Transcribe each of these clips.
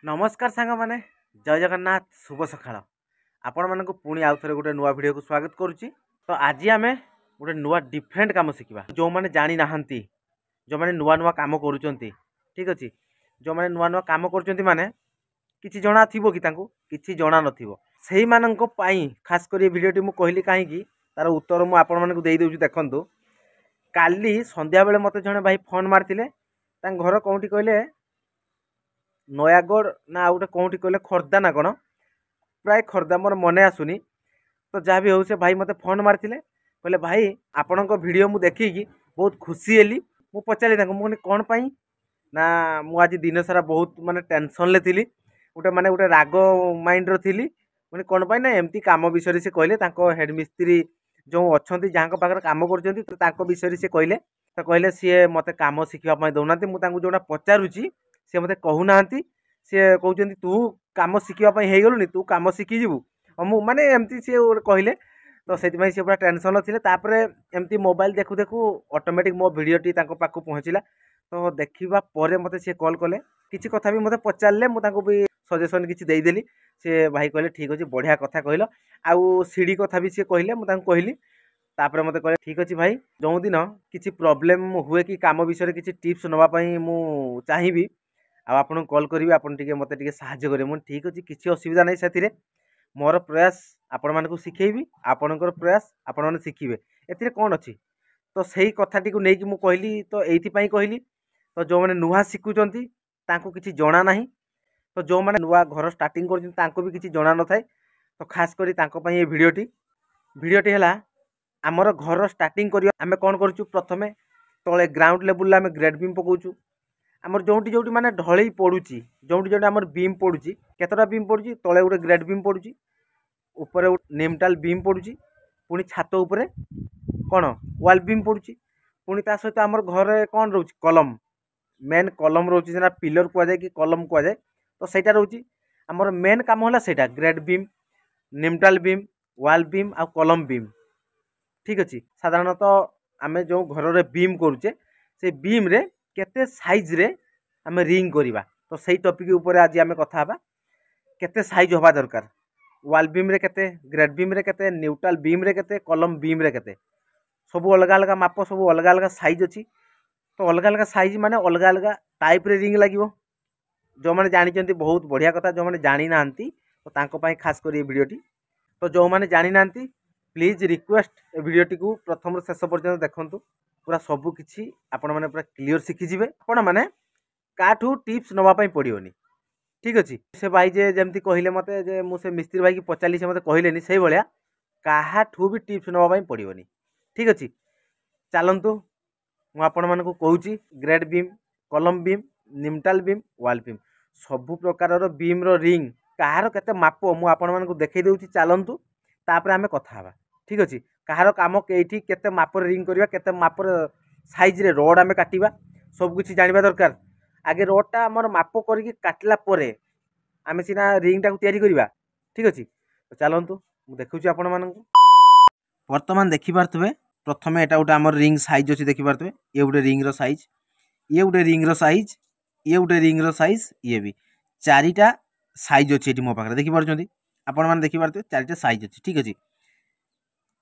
नमस्कार सांग मैंने जय जगन्नाथ शुभ सकाळ आपण मानक पुणी आउ थे गोटे नुआ वीडियो को स्वागत करुच्ची। तो आज आम गोटे नुआ डिफरेंट काम शिखा जो मैंने जानी नहांती जो मैंने नुआ नुआ काम करुँच ठीक अच्छे जो मैंने नुआ नुआ काम करुँच माने किसी जना थी कि किसी जना नई खास कर भिडियोटी मुझे कहली कहीं तार उत्तर मुझे आपण मानक देदेवि देखूँ। काली संध्या बेले मत जड़े भाई फोन मारते घर कौटी कहले नयागढ़ ना गोटे कौटी कहले खोर्धा ना कौन प्राय खोर्धा मोर मन आसुनी। तो जहाँ भी हो से भाई मते फोन मारते कहले भाई आपण वीडियो मु देखिकी बहुत खुशी हेली। मु पचारि मुझे कौन पाई ना मु आज दिन सारा बहुत माने टेंशन ले थी गोटे माने गोटे राग माइंड रो थी मुझे कौन पाई ना एमती काम विषय से कहले हेड मिस्त्री जो अच्छा जहाँ पाखे काम कर विषय से कहले तो कहले सी मत कम शिखापी दौना मुझे जोटा पचारुची सी मत कहूना सी कहते तू कम शिखापी हो गलुनि तू कम शिखिजु माने एमती सी कहले। तो से पूरा टेंशन थे एमती मोबाइल देखु देखु ऑटोमेटिक मो वीडियोटी पाखु पहुँचला। तो देखा पर मत सी कॉल कले किसी कथा भी मत पचारे मुझे भी सजेसन किसी देदेली सी भाई कहले ठीक अच्छे बढ़िया कथा कहल आउ सीढ़ी कथा भी सी कहले मुझे कहली तापर मत कहले ठीक अच्छे भाई जो दिन किसी प्रॉब्लम हुए कि काम विषय किसी टिप्स नापी मुझे चाहिए आपन कॉल करी आपन मत साहाय्य करेंगे मुझे ठीक अच्छे किसी असुविधा नहीं से मोर प्रयास आपण मानक शिखेबी आपणकर प्रयास आपण मैंने शिखे ए कौन अच्छी। तो सही कथाटी को लेकिन मुझे कहली तो ये कहली तो जो मैंने नुआ शिखुंट किसी जना ना तो जो मैंने नुआ घर स्टार्टिंग कर भी किसी जना न थाए। तो खास करी ये भिडियोटी है आमर घर स्टार्टिंग कर आम कौन करूँ प्रथमे तले ग्राउंड लेवल आम ग्रेड बीम पकाचु आमर जोटी जोटी माने ढलई पड़ुची जोटी जोटी आमर बीम पड़ुची केतटा बीम पड़ुची तले गोटे ग्रेड बीम पड़ुची ऊपर नेमटाल बीम पड़ुची पुणी छात उपरे कौन वाल बीम पड़ुची पुणी ता सहित आमर घरे कौन रोच कलम मेन कलम रोची सेना पिलर कुआ जाए कि कलम कुआ जाए। तो सेटा रोची आमर मेन काम होला सेटा ग्रेड बीम नेमटाल बीम वाल बीम आ कलम बीम ठीक अच्छे। साधारणतः आम जो घर बीम करुचे से बीम रे केते साइज रे आम रिंग करवा। तो सही टॉपिक ऊपर आज आम कथा हबा केते साइज होबा दरकार वाल बीम रे केते ग्रेड बीम रे केते न्यूट्रल बीम रे केते कलम बीम रे केते सब अलग अलग माप सब अलग अलग साइज अच्छी। तो अलग अलग साइज माने अलग अलग टाइप रे रिंग लगे जो मैंने जानी बहुत बढ़िया कथा जो मैंने जानी ना तो तांको पाई खास कर वीडियोटी। तो जो मैंने जानी ना प्लीज रिक्वेस्ट ए वीडियोटी को प्रथम शेष पर्यंत देखूँ पूरा सबू किसी आपण मैंने पूरा क्लीयर शिखिजे आपण मैंने काठू टिप्स नापी पड़ोनी ठीक अच्छे। से भाई जे जमती कहले मत जे मुझे मिस्त्री भाई की पचारि से मत कहले से भाया काठू भी टिप्स नापी पड़ोनी ठीक अच्छे। चलतु मुझे कहूँ ग्रेड बीम कलम बीम निमटाल बीम वाल बीम सबु प्रकार बीम रो रिंग कहार केते माप मुझे देखई दूसरी चलतु तापर आम कथा हवा ठीक अच्छे। कहार काम कईठी केते मापर रिंग करवा केते मापर साइज रे रड आम काटिबा सब किछि जानिबा दरकार। आगे रडटा आमर माप करके काटला परे आम सीना रिंगटा को तैयारी करवा ठीक अच्छे। तो चलतु देखुची आपण मानकु वर्तमान देखि पारथबे प्रथमे एटा गोटे आमर रिंग साइज अच्छे देखि पारथबे ये गोटे रिंग रो साइज ये गोटे रिंग रो साइज ये गोटे रिंग रो साइज ये भी चारिटा साइज अच्छे एटी मो पाखरे देखि पारुछंती आपण माने देखि पारथबे चारिटा साइज अच्छे ठीक अच्छे।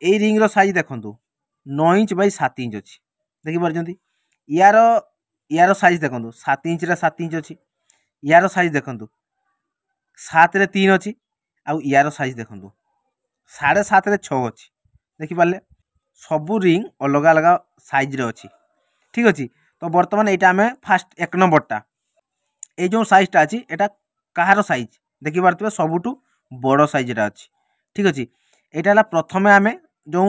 ए रिंग रो साइज देखंतु 9 इंच बाई 7 इंच अच्छी देखि पारुछंती यार यार साइज देखंतु 7 इंच रे 7 इंच अच्छी यार साइज देखंतु 7 रे 3 अच्छी आ यार साइज देखंतु 7.5 रे 6 अच्छी देखि पारले सबु रिंग अलग अलग साइज रे अच्छी ठीक अच्छे। तो बर्तमान एटा आमे फास्ट एक नंबरटा ए जो साइजटा अच्छी एटा कहार साइज देखि पारथबे सबुठू बड़ साइजटा अच्छी ठीक अच्छे। एटा हला प्रथमे आमे जो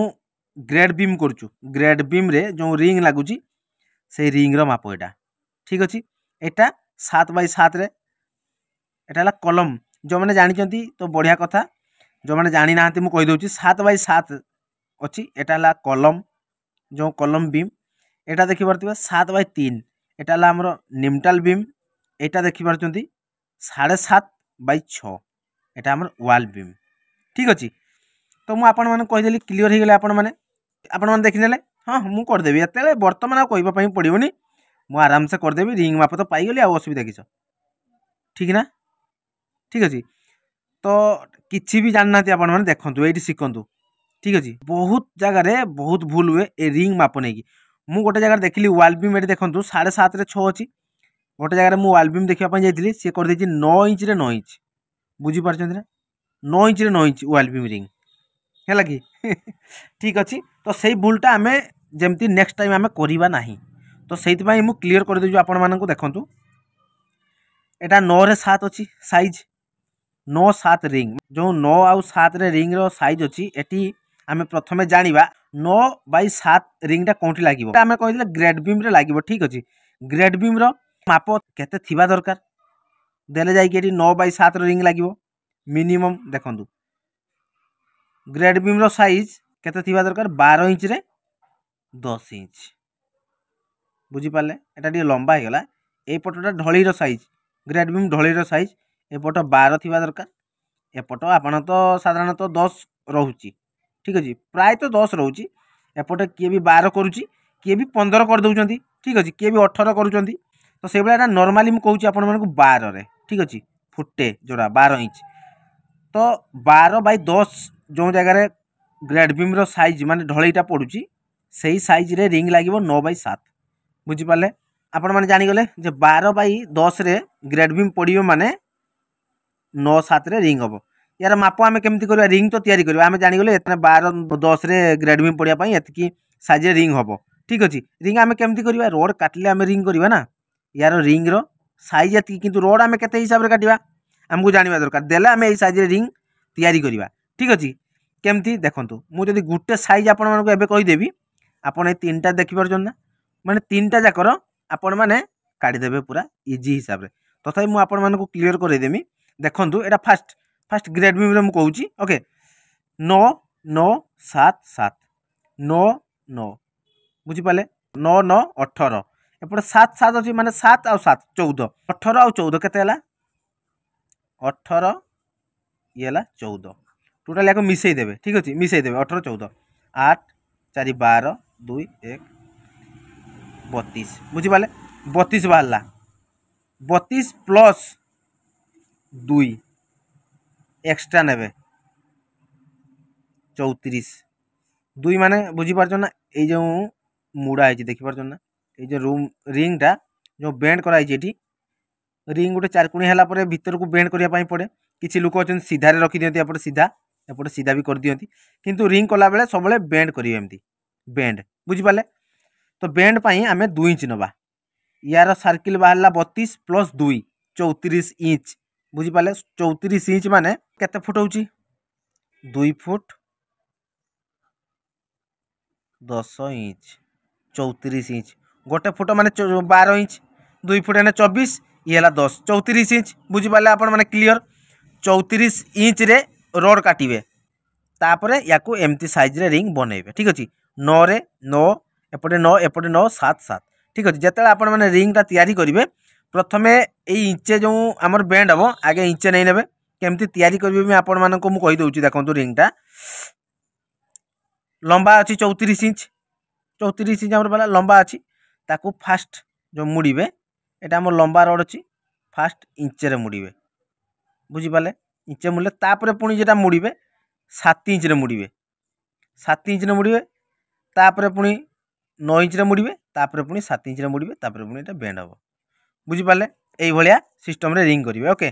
ग्रेड बीम करूँ ग्रेड बीम रे जो रिंग लगुच से रिंग रो माप एटा ठीक अच्छे। एटा 7 बाई 7 रे एटा हला कलम जो मैंने जानी तो बढ़िया कथा जो मैंने जानी ना मुझे कहीदे 7 बाई 7 अच्छी एटा हला कलम जो कलम बीम एटा देखि पारथबे 7 बाई 3 एटा हला हमर निमटाल बीम एटा देखि पारछंती 7.5 बाई 6 एटा हमर वाल बीम ठीक अच्छे। तो मुझे आपण मैंने कहीदेली क्लीयर हो गले आपण मैंने देखने हाँ मुझे करदेवी एत बर्तमान आ कहवाई पड़ोनी मुझे आराम से करदेवी रिंग माप तो पाईगली आ असुविधा किस ठीक ना। ठीक अच्छे। तो किसी भी जानना आपण मैंने देखो ये शिखु ठीक अच्छे। बहुत जगह बहुत भूल हुए ए रिंग माप नहीं। मुझे गोटे जगह देखिली वाल बीम ये देखो 7.5 6 अच्छी। गोटे जगह मुझे वाल बीम देखापी जाइए सी कर 9 इंच 9 इंच बुझीपार ना 9 इंच 9 इंच वाल बीम रिंग है कि ठीक अच्छे। तो सही भूलटा आम जमती नेक्स्ट टाइम आम करवा ना। तो से मुझे क्लीयर कर दूँ आपण मानक देखूँ यहाँ 9 रे 7 अच्छी साइज 9 7 रिंग जो 9 आउ 7 रे रिंग रो साइज अच्छी एटी आम प्रथम जाना 9/7 रिंगटा कौटी लगे आम कही ग्रेड बीम लगे ठीक अच्छे। ग्रेड बीम माप केते थिबा दरकार देले जाइए 9/7 रिंग लगे मिनिमम देखु। ग्रेड बीम साइज केते थिबा दरकार 12 इंच रे 10 इंच बुझीपारे एटा लंबा हो गला। एपटा ढलईर साइज ग्रेड बीम ढलईर साइज एपट 12 थिबा दरकार एपट आपण तो साधारणतः 10 रोची ठीक अच्छे प्राय तो 10 रोची एपटे किए भी 12 करुच्ची किए भी 15 कर दउचंती ठीक अच्छे किए भी 18 करुचंती। तो से भाया नॉर्मली मुझे कहूँ आपण मानक 12 रे ठीक अच्छे फुटे जोड़ा 12 इंच। तो 12/10 जो जगह ग्रेड बीम रो साइज माने ढलईटा पड़ुची सही साइज रे रिंग लगे 9/7 बुझीपारे। आपण मैंने जानीगले 12/10 रे ग्रेड बीम पड़ो माने 9/7 रे रिंग हम। यार माप आम केमती करवा रिंग तो तैयारी करवा आम जानीगले 12/10 रे ग्रेड बीम पड़ापी एति साइज रे रिंग हम ठीक अच्छे। रिंग आम केमती करवा रोड काटिले आम रिंग करवा ना यार रिंग रो साइज एति किंतु रोड आम केते हिसाब रे काटिबा आमको जानिबा दरकार देले आम ए साइज रे रिंग तैयारी करवा ठीक अच्छे। केमती देखंतु मु जदि गुटे साइज आपण मानक एबे कहि देबी आपण ए तीनटा देखि परछन ना माने तीनटा जाकर आपण माने काढी देबे पूरा इजी हिसाब रे। तथापि मु आपण मानक क्लियर कर देमी देखंतु एटा फास्ट ग्रेड बीम रे मु कहूची ओके 9 9 7 7 9 9 बुझी पाले 9 9 18 एपटे 7 7 अच्छी माने 7 आउ 7 14 18 आउ 14 केते हला 18 ये हला 14 टोटाल याको मिसई देबे ठीक अछि मिसई देबे 18 14 8 4 12 2 1 32 बुझी पाले 32 बाहरला 32 प्लस 2 एक्स्ट्रा नेबे 34 2 माने बुझी पारछ ना ए जो मुड़ा है देखि पारछ ना ए जो रूम रिंगटा जो बेंड करा है एठी रिंग गोटे चारकुणी है भीतर को बेंड करने पड़े किसी लोक अच्छा सीधारे रखी दिखती एपटे सीधा भी कर दिखती किंतु रिंग कला बेले सब बेंड करेंगे एमती बेंड बुझीपारे। तो बेंड पाई आम 2 इंच नवा यार सर्किल बाहर 32 प्लस 2 34 इंच बुझीपारे 34 इंच माने केते फुट होची 2 फुट 10 इंच 34 इंच गोटे फुट माने 12 इंच 2 फुट एने 24 ये है 10 34 इंच बुझीपारे आपण माने क्लियर 34 इंच रे रोड काटिबे तापरे याकू एमती साइज रे रिंग बनेबे ठीक अछि 9 रे 9 एपटे 9 7 7 ठीक अछि। जेते आपण माने रिंग ता तैयारी करिवे प्रथमे ए इंचे जो हमर बेंड हबो आगे इंचे नै नेबे केमती तैयारी करिवे मैं आपण मानको मु कहि दउची देखंतु रिंग ता लंबा अछि 34 इंच हमर बाला लंबा अछि ताकू फास्ट जो मुड़ीबे एटा हमर लंबा रोड अछि फास्ट इंचे रे मुड़ीबे बुझीपाले इंचे मुड़ले तापरे पुणी जेटा मुड़ीबे 7 इंच रे मुड़ीबे 7 इंच रे मुड़ीबे तापरे पुणी 9 इंच रे मुड़ीबे तापरे पुणी 7 इंच रे मुड़ीबे तापरे पुणी एटा बेंड हबो बुझीपाले एई भलिया सिस्टम रे रिंग करिवे ओके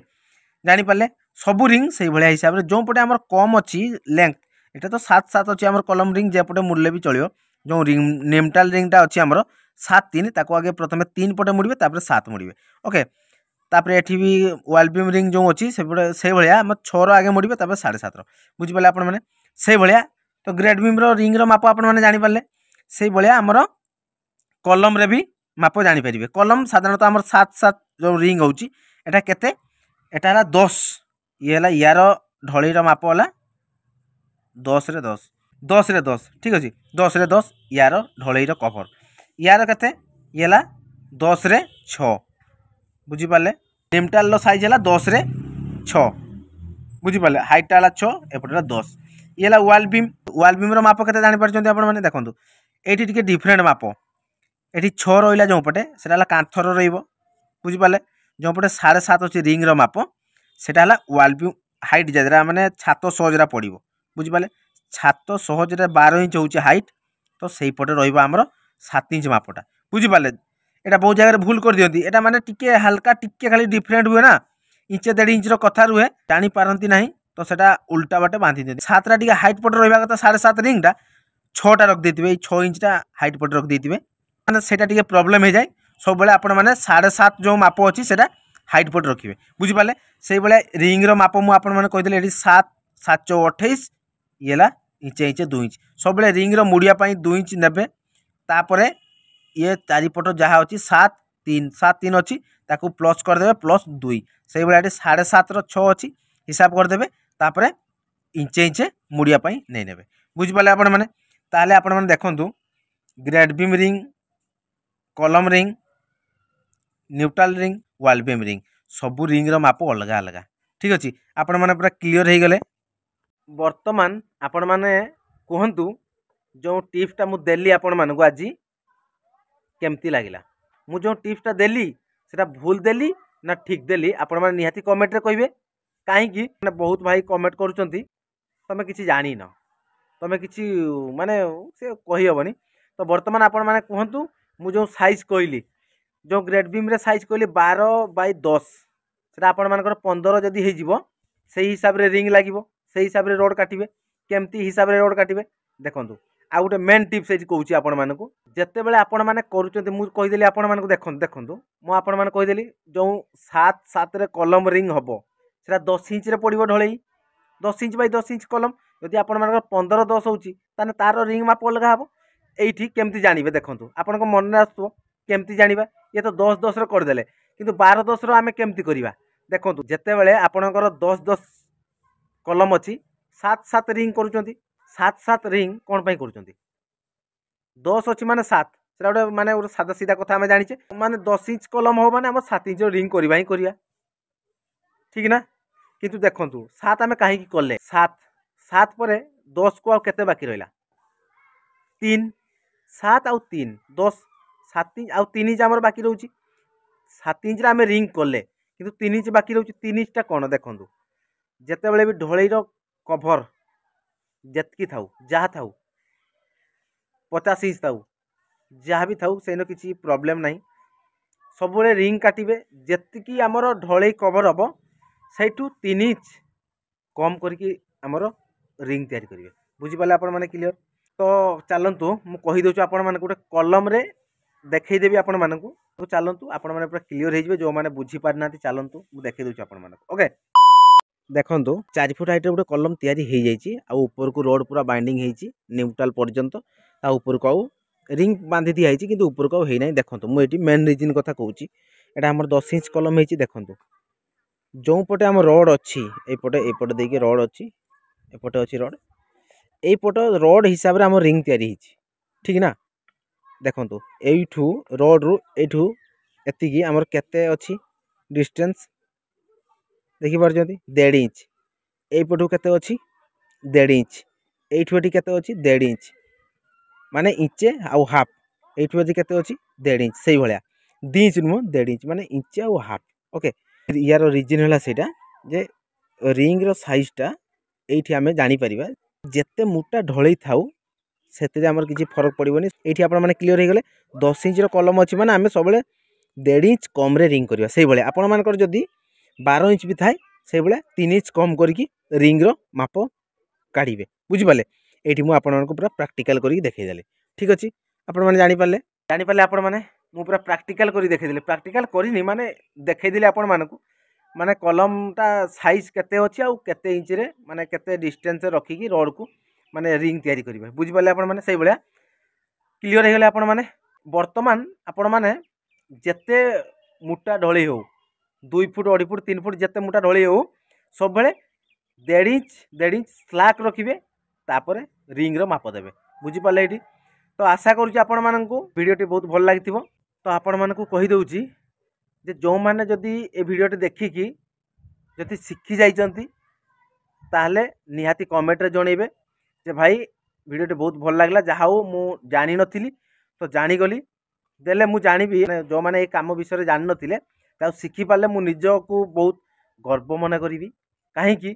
जानि पाले सब रिंग सही भलिया हिसाब रे जो पटे हमर कम अछि लेंथ एटा तो 7 7 अछि हमर कलम रिंग जे पटे मुड़ले भी चलियो जो रिंग नेमटाल रिंगटा अछि हमर 7 3 ताको आगे प्रथमे 3 पटे मुड़ीबे तापरे 7 मुड़ीबे ओके तापरे एठी भी वाल बीम रिंग जो अछि से भलिया हम 6 रो आगे मुड़ीबे तापरे 7.5 रो बुझी पाले आपण माने से भलिया। तो ग्रेड बीम रो रिंग रो माप आपण माने जानि पाले से भलिया हमर कलम रे भी माप जानि परिबे कलम साधारणतः हमर 7 7 जो रिंग होछि एटा केते एटा हला 10 ये हला यार ढळई रो माप हला 10 रे 10 10 रे 10 ठीक अछि 10 रे 10 यार ढळई रो कवर यार केते ये हला 10 रे 6 बुझी पाले नेमटाल रो साइज हला 10 रे 6 बुझी पाले हाइट हला 6 एपटा 10 ये हला वाल बीम रो माप केते जानि परछन्ते आपण माने देखंतु एठी टिके डिफरेंट माप एठी 6 रहिला जो पटे सेटा हला कांथर रहइबो बुझी पाले जो पटे 7.5 अछि रिंग रो माप सेटा हला वाल बीम हाइट जरा माने छात सहजरा पड़ो बुझिपारे छात सहजरे 12 इंच होची हाइट तो सही पटे रहिबा हमर 7 इंच मापटा बुझिपारे एटा बहुत जगह भूल कर दियंती एटा माने टिके हल्का टिके खाली डिफरेंट हुए ना इंचे 1.5 इंच रो कथा रुहे टाणी पारंती नाही तो सेटा उल्टा बाटे बांधी दियंती सातरा टिके हाइट पटे रहिबा कथा 7.5 रिंग टा 6टा रख देथिबे 6 इंच टा हाइट पटे रख देथिबे माने सेटा टिके प्रॉब्लम हे जाय सब बेले आपण माने 7.5 जो माप अछि सेटा हाइट पटे रखिबे बुझिपाले सेही बेले रिंग रो माप मु आपण माने कहि देले एठी 7 7 28 येला इंचे इंचे 2 इंच सब बेले रिंग रो मुडिया पई 2 इंच नेबे तापरे ये चारिपट जहाँ अच्छी 7 3 7 3 अच्छी ताकू प्लस करदे प्लस 2 से भाई 7.5 रो 6 अच्छी हिसाब करदे तापरे इंचे इंचे मुड़िया नहीं ने बुझिपारे आपण मैंने ताले आपण मैंने देखंतु ग्रेड बीम रिंग कलम रिंग न्यूट्रल रिंग वाल बीम रिंग सबू रिंग रो माप अलग अलग ठीक अच्छे आपण मैंने पूरा क्लीयर हो गले वर्तमान आपण मैंने कहतु जो टिप्सटा मु देली आपण मानक आज केमती लगिला मु जो टिप्सटा देली सेटा भूल देली ना ठीक देली आपण माने निहाती कमेंट रे कहिबे काहेकि माने बहुत भाई कमेंट करूचंती तमे किछि जानी न तमे किछि माने से कहि हबनी तो वर्तमान आपण माने कहंतु मु जो साइज कहली जो ग्रेड बीम रे साइज कहली 12 बाय 10 सेटा आपण मानकर 15 जदी हे जिवो सेही हिसाब रे रिंग लागिवो सेही हिसाब रे रोड काटिबे केमती हिसाब रे रोड काटिबे देखंतु आ गोटे मेन टिप्स एजी कहूँ आपण मानक जिते बड़े आपण मैंने करुँच मुझे कहीदेली आपण मानक देखो देखो मुझे मैंने कहीदेली जो 7 7 रे कलम रिंग हम से 10 इंच रे पड़ो ढलई 10 इंच बाय 10 इंच कलम जदि आपण मानक 15 10 होची ताने तार रिंग माप अलग हम एठी केमती जानिबे देखो आपण मन में आसो केमती जानिबा ये तो 10 10 रे करदेले किंतु 12 10 रो आमे केमती करिबा देखो जिते बड़े आपणकर 10 10 कलम अच्छी 7 7 रिंग करूचंती 7 7 रिंग कौन पाई करूचंती 10 अच्छी माने 7 सेटा गोटे माने गोटे सादा सीधा कथा आम जाने माने 10 इंच कलम हो माने 7 इंच रिंग करवा ही करिया ठीक ना किंतु देखंतु 7 आम कहीं कले 7 7 पर 10 को केते बाकी रहिला 3 7 आउ 3 10 7 इंच आउ 3 इंच आमर बाकी रहउची 7 इंच रे आम रिंग कले किंतु 3 इंच बाकी रहउची 3 इंच टा कोन देखंतु जेते बेले भी ढोलई रो कवर जेतकी थाउ जहाँ थाउ 50 इंच थाउ जहाँ भी थाउ से किसी प्रॉब्लम नहीं सब रिंग काटिबे जेतिकी आमर ढोलई कवर हम सेठू 3 इंच कम करके आमर रिंग तैयारी करेंगे बुझीपारे आपण मैंने क्लियर तो चलतु मुझे कहीदे आपण मैंने गोटे कलम रे देखईदेवी आपण मानक तो चलतु आपण मैंने पूरा क्लियर हो जो मैंने बुझीपार ना चलतु मुझे देखईदे आपण मानक ओके देखंतु 4 फुट हाइट गोटे कलम तैयारी हो जाइए आपर को रोड पूरा बाइंडिंग होती न्यूट्रल पर्यंत ता ऊपर को आउ रिंग बांधी दिखाई कि ऊपर को होना देखो मुझे मेन रिजन कथा कहूँ यहाँ आम 10 इंच कलम हो देखो जो पटे आम रड अच्छी एपटे एपटे देखिए रड अच्छी एपटे अच्छी रड एपट रड हिसाब से आम रिंग तैयारी ठीक ना देखो यू रड रु यू एति आमर केते अच्छी डिस्टेंस देखिपार 1.5 इंच एपटू केते अच्छी 1.5 इंच एठू के अच्छी 1.5 इंच माने इंचे आउ हाफ एठू केते अच्छी 1.5 इंच से भाया 2 इंच नुह 1.5 इंच माने इंचे आउ हाफ ओके यार रिजन है सेटा जे रिंग रो साइजटा एठी आमे जानी परिबा जेते मोटा ढोलई थाउ सेते हमर किछि फरक पड़िबोनी एठी आपण माने क्लियर हो गले 10 इंच रो कलम अछि माने आमे सबले 1.5 इंच कम रे रिंग करबा सेही भाया आपण मानकर जदी 12 इंच भी थाए से भाया 3 इंच कम करके रिंग रो माप काढ़े बुझिपारे ये मुझे आपण पूरा प्राक्टिकल करके देखईदेली ठीक अच्छे आपण मैंने जानीपारे आपण मैंने मुझे पूरा प्राक्टिकल कर देखईदेली प्राक्टिकल करनी माने देखईदेली आपण मानक माने कलमटा साइज केते अच्छी आउ केते इंच रे माने केते डिस्टेंस रखिकी रड को माने रिंग तैयारी करिवे बुझिपारे आपण माने सही भाया क्लियर हो गले आपण माने वर्तमान आपण माने जेते मोटा ढोलई हो 2 फुट 2.5 फुट 3 फुट जिते मोटा ढोलई हो सब बेले 1.5 इंच स्लाक रखिए तापर रिंग रो माप देवे बुझीपारे ये तो आशा करुँच आपण मानक भिडियोटी बहुत भल लगी तो आपण मानक कहीदे जे जो मैंने जदि ए भिडियोटी देखिकी जदि शिखी जाइछंती ताहले निहाती कमेंट रे जणेबे जे भाई भिडियोटी बहुत भल लागला जहा हो मु जानी नथिली तो जानीगली देले मु जानिबी जो मैंने ये काम विषय जान नथिले ता शिखी पाले मु निज को बहुत गर्व मन करी कहीं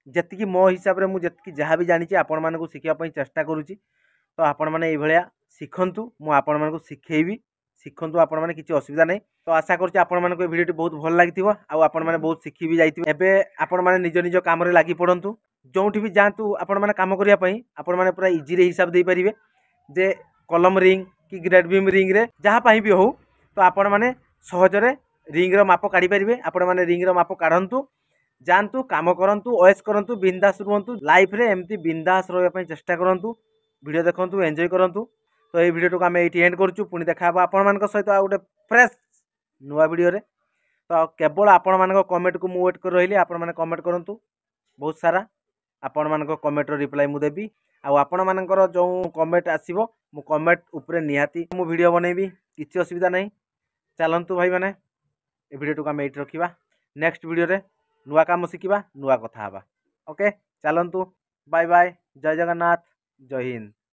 जेतिकी मो हिसाब रे मुझे जहाँ भी जानी आपण मानक शिखापी चेष्टा करुँची तो आपण मैंने ये शिखंतु मु आपण मानक शिखेबी शिखंतु आपण मैंने किसी असुविधा नहीं। तो आशा करुँच आपण मानक भिडियो बहुत भल लगी आपण मैंने बहुत शिखी भी जाइए। आपण मैंने निज निज काम लगी पड़तु जो भी जातु आपण मैंने काम करने आपण मैंने पूरा इजी रे हिसाब दे पारे जे कलम रिंग कि ग्रेड बीम रिंग रे जहाँ भी हो तो आपण मैंने सहजरे रिंग रो माप काढ़ी पारे। आपण मैंने रिंग रो माप काढ़ंतु जानतु काम करंतु ऑयस करंतु बिंदास रुहंतु लाइफ रे एमती बिंदास रहिबा चेष्टा करंतु वीडियो देखंतु एंजॉय करंतु। तो ये वीडियो को आम ये एंड करूँ पुणी देखा आपण मान सहित आ गोटे फ्रेश नुआ वीडियो रे। तो केवल आपण मान कमेंट को मुझे वेट कर रही आपण मैंने कमेंट करंतु बहुत सारा आपण मान कमेंट रिप्लाई मु देबी आपण मानकर जो कमेंट आसीबो मु कमेंट उपरे निहाती मु वीडियो बनैबी किसी असुविधा नहीं। चलंतु भाई माने ए वीडियो को आम ये रखा नेक्स्ट वीडियो रे नुआ काम शिखा नुआ कथा हवा। ओके चलंतु बाय बाय जय जगन्नाथ जय हिंद।